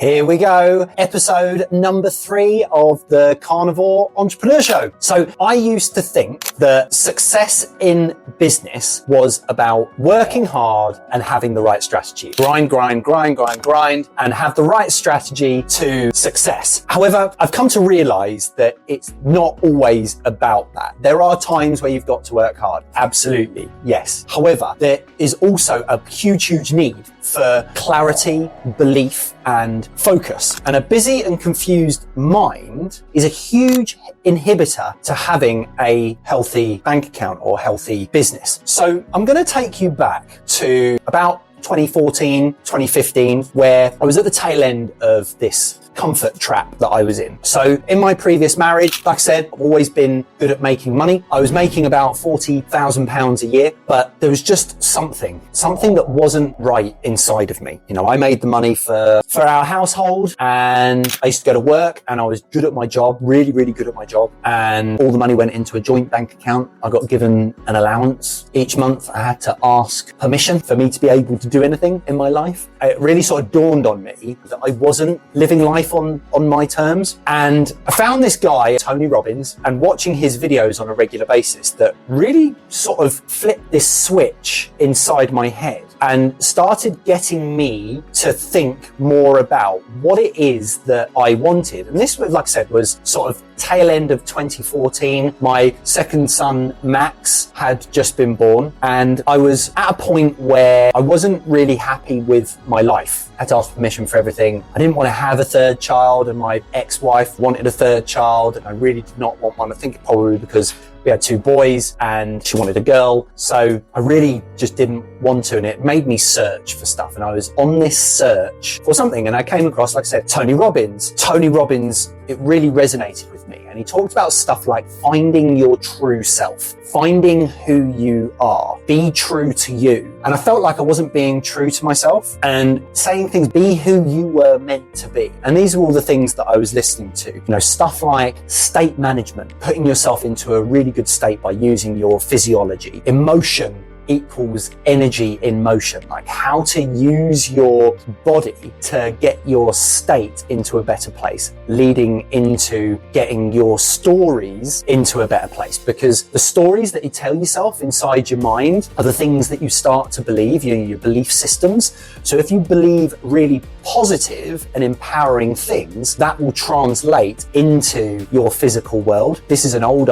Here we go, episode number 3 of the Carnivore Entrepreneur Show. So I used to think that success in business was about working hard and having the right strategy. Grind, and have the right strategy to success. However, I've come to realize that it's not always about that. There are times where you've got to work hard. Absolutely, yes. However, there is also a huge need for clarity, belief, and focus. And a busy and confused mind is a huge inhibitor to having a healthy bank account or healthy business. So I'm going to take you back to about 2014, 2015, where I was at the tail end of this comfort trap that I was in. So in my previous marriage, like I said, I've always been good at making money. I was making about £40,000 a year, but there was just something that wasn't right inside of me. You know, I made the money for our household, and I used to go to work, and I was good at my job, really good at my job. And all the money went into a joint bank account. I got given an allowance each month. I had to ask permission for me to be able to do anything in my life. It really sort of dawned on me that I wasn't living life on my terms. And I found this guy, Tony Robbins, and watching his videos on a regular basis that really sort of flipped this switch inside my head and started getting me to think more about what it is that I wanted. And this, like I said, was sort of tail end of 2014. My second son, Max, had just been born, and I was at a point where I wasn't really happy with my life. I had to ask permission for everything. I didn't want to have a third child, and my ex-wife wanted a third child, and I really did not want one. I think probably because we had 2 boys and she wanted a girl. So I really just didn't want to, and it made me search for stuff. And I was on this search for something, and I came across, like I said, Tony Robbins. Tony Robbins, it really resonated with me. And he talked about stuff like finding your true self, finding who you are, be true to you. And I felt like I wasn't being true to myself, and saying things, be who you were meant to be. And these are all the things that I was listening to. You know, stuff like state management, putting yourself into a really good state by using your physiology. Emotion equals energy in motion, like how to use your body to get your state into a better place, leading into getting your stories into a better place. Because the stories that you tell yourself inside your mind are the things that you start to believe, your belief systems. So if you believe really positive and empowering things, that will translate into your physical world. This is an old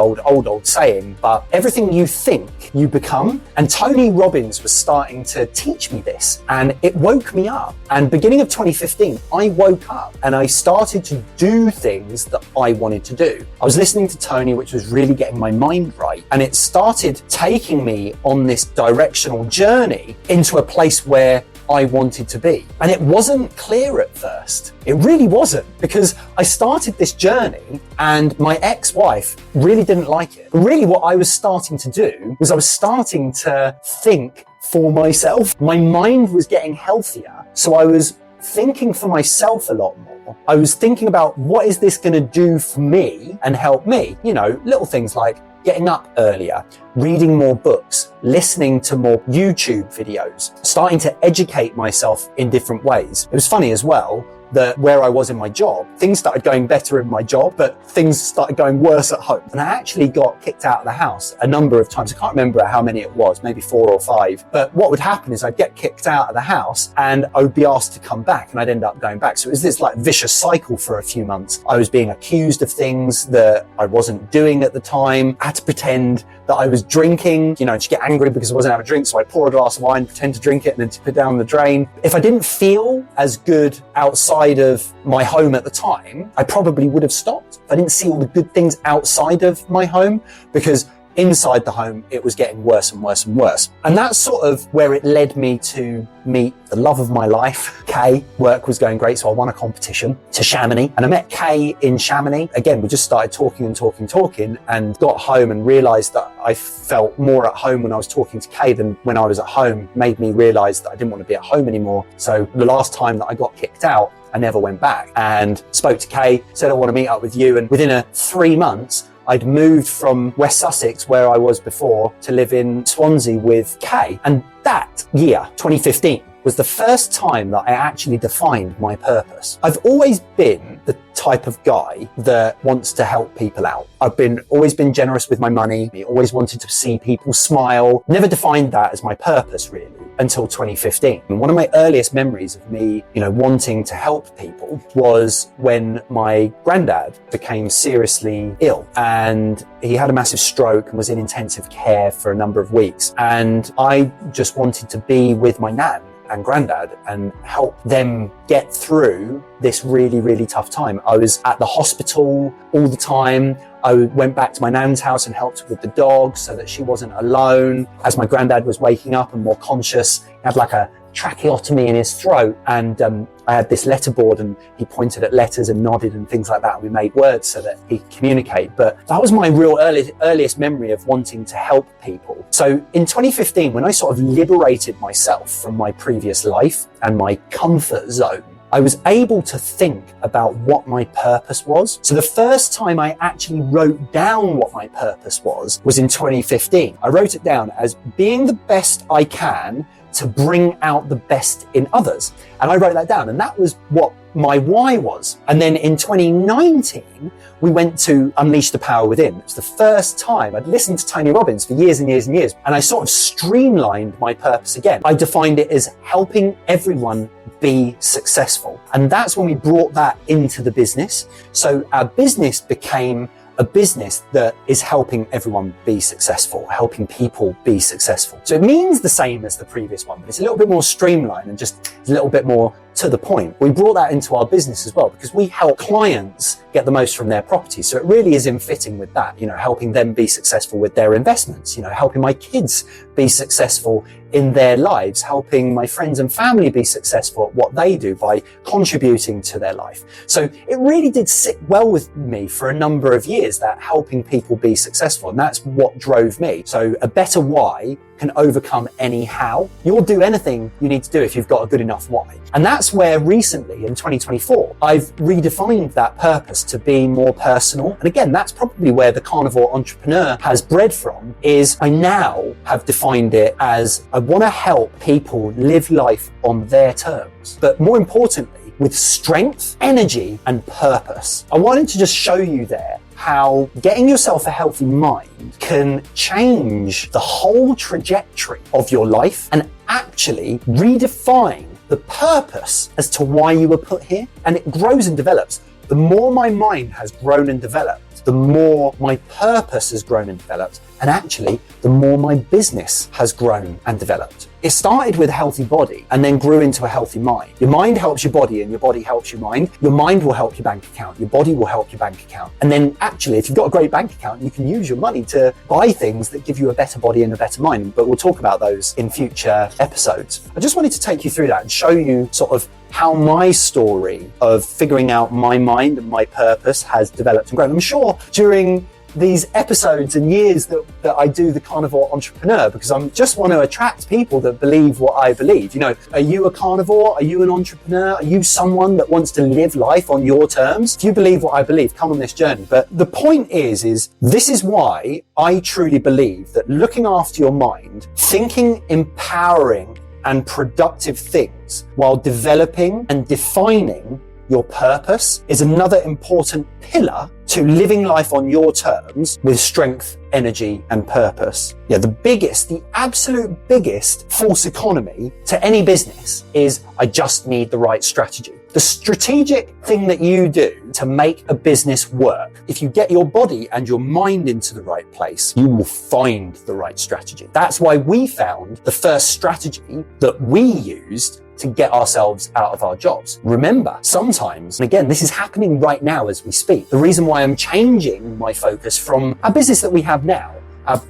saying, but everything you think, you become. And Tony Robbins was starting to teach me this, and it woke me up. And beginning of 2015, I woke up and I started to do things that I wanted to do. I was listening to Tony, which was really getting my mind right. And it started taking me on this directional journey into a place where I wanted to be. And it wasn't clear at first. It really wasn't, because I started this journey and my ex-wife really didn't like it. But really what I was starting to do was I was starting to think for myself. My mind was getting healthier. So I was thinking for myself a lot more. I was thinking about, what is this going to do for me and help me? You know, little things like getting up earlier, reading more books, listening to more YouTube videos, starting to educate myself in different ways. It was funny as well that where I was in my job, things started going better in my job, but things started going worse at home. And I actually got kicked out of the house a number of times. I can't remember how many it was, maybe 4 or 5. But what would happen is I'd get kicked out of the house and I would be asked to come back, and I'd end up going back. So it was this like vicious cycle for a few months. I was being accused of things that I wasn't doing at the time. I had to pretend that I was drinking, you know, to get angry because I wasn't having a drink. So I'd pour a glass of wine, pretend to drink it, and then tip it down the drain. If I didn't feel as good outside of my home at the time, I probably would have stopped. I didn't see all the good things outside of my home, because inside the home, it was getting worse and worse and worse. And that's sort of where it led me to meet the love of my life, Kay. Work was going great, so I won a competition to Chamonix. And I met Kay in Chamonix. Again, we just started talking and got home and realized that I felt more at home when I was talking to Kay than when I was at home. Made me realize that I didn't want to be at home anymore. So the last time that I got kicked out, I never went back, and spoke to Kay, said I want to meet up with you. And within 3 months, I'd moved from West Sussex, where I was before, to live in Swansea with Kay. And that year, 2015, was the first time that I actually defined my purpose. I've always been the type of guy that wants to help people out. I've always been generous with my money. I always wanted to see people smile. Never defined that as my purpose really until 2015. And one of my earliest memories of me, wanting to help people was when my granddad became seriously ill, and he had a massive stroke and was in intensive care for a number of weeks. And I just wanted to be with my nan and granddad and help them get through this really, really tough time. I was at the hospital all the time. I went back to my nan's house and helped with the dog so that she wasn't alone. As my granddad was waking up and more conscious, he had like a tracheotomy in his throat, and I had this letterboard and he pointed at letters and nodded and things like that, and we made words so that he could communicate. But that was my real earliest memory of wanting to help people. So in 2015, when I sort of liberated myself from my previous life and my comfort zone, I was able to think about what my purpose was. So the first time I actually wrote down what my purpose was in 2015. I wrote it down as being the best I can to bring out the best in others. And I wrote that down, and that was what my why was. And then in 2019, we went to Unleash the Power Within. It was the first time I'd listened to Tony Robbins for years and years and years. And I sort of streamlined my purpose again. I defined it as helping everyone be successful. And that's when we brought that into the business. So our business became a business that is helping everyone be successful, helping people be successful. So it means the same as the previous one, but it's a little bit more streamlined and just a little bit more to the point. We brought that into our business as well because we help clients get the most from their properties. So it really is in fitting with that, helping them be successful with their investments, helping my kids be successful in their lives, helping my friends and family be successful at what they do by contributing to their life. So it really did sit well with me for a number of years, that helping people be successful. And that's what drove me. So a better why can overcome any how. You'll do anything you need to do if you've got a good enough why. And that's where recently in 2024, I've redefined that purpose to be more personal. And again, that's probably where the Carnivore Entrepreneur has bred from, is I now have defined it as I want to help people live life on their terms, but more importantly, with strength, energy, and purpose. I wanted to just show you there how getting yourself a healthy mind can change the whole trajectory of your life and actually redefine the purpose as to why you were put here. And it grows and develops. The more my mind has grown and developed, the more my purpose has grown and developed, and actually the more my business has grown and developed. It started with a healthy body and then grew into a healthy mind. Your mind helps your body and your body helps your mind. Your mind will help your bank account. Your body will help your bank account. And then actually, if you've got a great bank account, you can use your money to buy things that give you a better body and a better mind. But we'll talk about those in future episodes. I just wanted to take you through that and show you sort of how my story of figuring out my mind and my purpose has developed and grown. I'm sure during these episodes and years that I do the Carnivore Entrepreneur, because I just want to attract people that believe what I believe. Are you a carnivore? Are you an entrepreneur? Are you someone that wants to live life on your terms? If you believe what I believe, come on this journey. But the point is this is why I truly believe that looking after your mind, thinking empowering and productive things while developing and defining your purpose is another important pillar to living life on your terms with strength, energy, and purpose. The absolute biggest false economy to any business is I just need the right strategy. The strategic thing that you do to make a business work, if you get your body and your mind into the right place, you will find the right strategy. That's why we found the first strategy that we used to get ourselves out of our jobs. Remember, sometimes, and again, this is happening right now as we speak, the reason why I'm changing my focus from a business that we have now,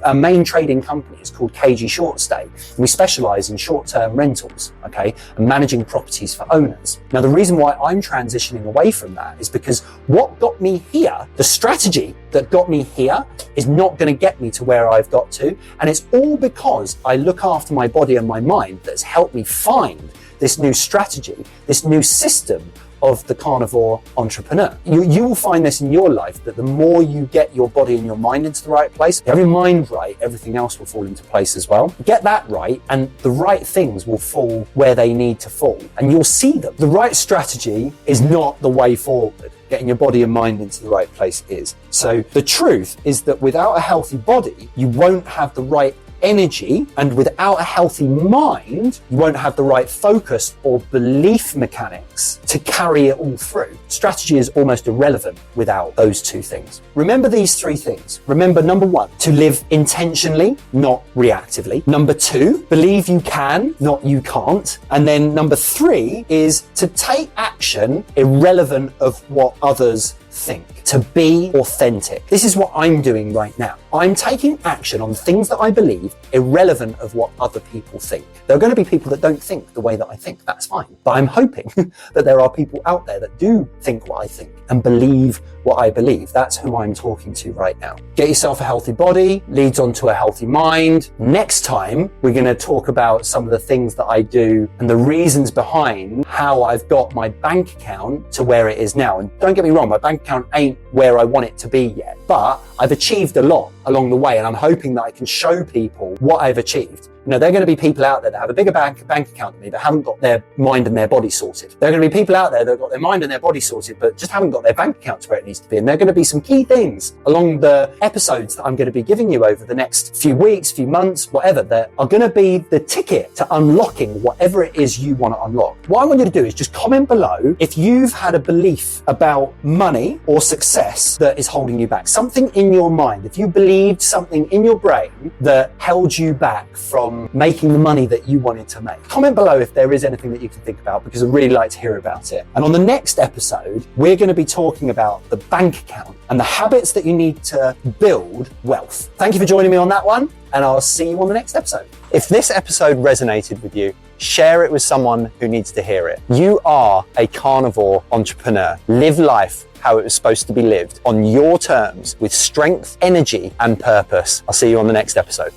our main trading company is called KG Short Stay. We specialize in short-term rentals, and managing properties for owners. Now, the reason why I'm transitioning away from that is because what got me here, the strategy that got me here, is not going to get me to where I've got to. And it's all because I look after my body and my mind that's helped me find this new strategy, this new system of the Carnivore Entrepreneur. You will find this in your life, that the more you get your body and your mind into the right place, if you have your mind right, everything else will fall into place as well. Get that right, and the right things will fall where they need to fall, and you'll see them. The right strategy is not the way forward. Getting your body and mind into the right place is. So the truth is that without a healthy body, you won't have the right energy, and without a healthy mind, you won't have the right focus or belief mechanics to carry it all through. Strategy is almost irrelevant without those two things. Remember these three things. Remember, number one, to live intentionally, not reactively. Number two, believe you can, not you can't. And then number three is to take action irrelevant of what others think, to be authentic. This is what I'm doing right now. I'm taking action on things that I believe, irrelevant of what other people think. There are going to be people that don't think the way that I think. That's fine. But I'm hoping that there are people out there that do think what I think and believe what I believe. That's who I'm talking to right now. Get yourself a healthy body, leads on to a healthy mind. Next time, we're going to talk about some of the things that I do and the reasons behind how I've got my bank account to where it is now. And don't get me wrong, my bank account ain't where I want it to be yet, but I've achieved a lot along the way, and I'm hoping that I can show people what I've achieved. You know, there are going to be people out there that have a bigger bank account than me but haven't got their mind and their body sorted. There are going to be people out there that have got their mind and their body sorted but just haven't got their bank account to where it needs to be. And there are going to be some key things along the episodes that I'm going to be giving you over the next few weeks, few months, whatever, that are going to be the ticket to unlocking whatever it is you want to unlock. What I want you to do is just comment below if you've had a belief about money or success that is holding you back. Something in your mind, if you believed something in your brain that held you back from making the money that you wanted to make. Comment below if there is anything that you can think about, because I'd really like to hear about it. And on the next episode, we're going to be talking about the bank account and the habits that you need to build wealth. Thank you for joining me on that one, and I'll see you on the next episode. If this episode resonated with you, share it with someone who needs to hear it. You are a carnivore entrepreneur. Live life how it was supposed to be lived, on your terms, with strength, energy, and purpose. I'll see you on the next episode.